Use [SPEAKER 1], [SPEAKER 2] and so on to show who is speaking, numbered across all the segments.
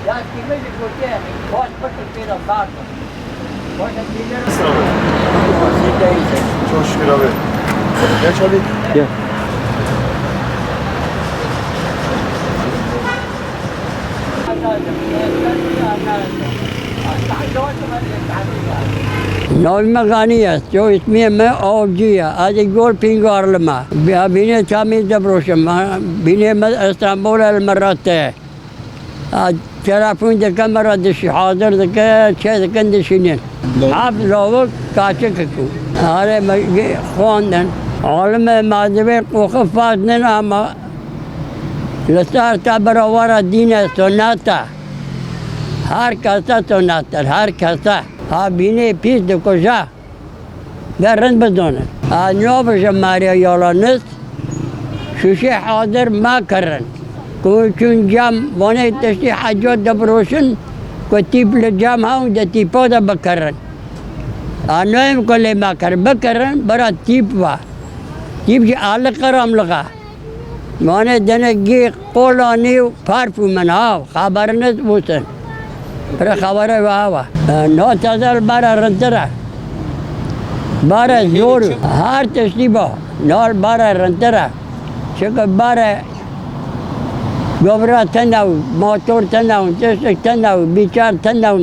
[SPEAKER 1] Ya kimi diyor ki boş bakın bir de vardı. Boş bir
[SPEAKER 2] Nasıl abi? Çok şükür abi. Geç abi.
[SPEAKER 3] Gel. نام غنی است جو اسمی من آبجیه از گل پینگارلما بینه تمیز دبروشم بینه استانبول المراته تلفن دکه مرادش حاضر دکه چه دکن دشینین حب لاوک کاچه ککو آره خواندن عالم مذهبی قوخ فاضنن اما لسار تا برابر دین سنته هر کسا سنته هر کسا ها بینه پیش دو کجا برند بدونه نوبش ماریا یالانست شوشه حاضر ما کرن چون جام وانه تشتی حجات دبروشن که تیپ لجام ها ده تیپا ده بکرن نویم کلی ما کرن بکرن برا تیپ وا تیپ جی آل کرام لگا وانه دنه گی قولانی و پارفومن ها خبر نست بوسن برای خبره واوا نو تزال برا رنتره برا زور هر تشتی با نال برا رنتره شکر برا گوبرا تناو موتور تناو تشک تناو بیچار تناو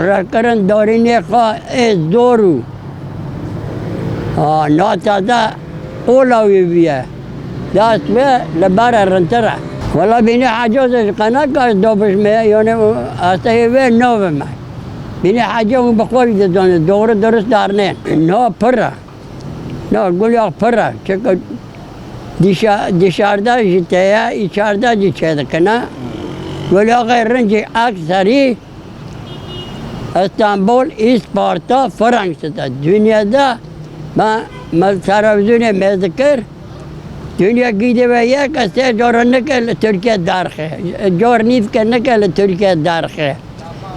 [SPEAKER 3] رکرن دورینی خواه از دورو نو تزال قولاوی بیه دست به لبرا رنتره والله بینی حاجوزش قناة کاش دوبش میه یعنی اصلا وی نوه من بینی حاجو بخوری دونه دوره درست دارنین نو پره نو گولی آق پره چکه دیشارده جیتیه ایچارده جیچه کنه گولی آق رنجی اکثری استانبول اسپارتا فرانکستا دنیادا من تلویزیون میذکر دنیا گیده و یک است جور نکل ترکیه دارخه جور نیف که نکل ترکیه دارخه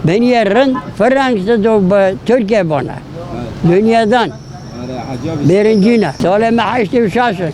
[SPEAKER 3] بنی رند فرانکس دو به ترکیه بانه دنیا دان برنجینه سال معاشتی و شاشن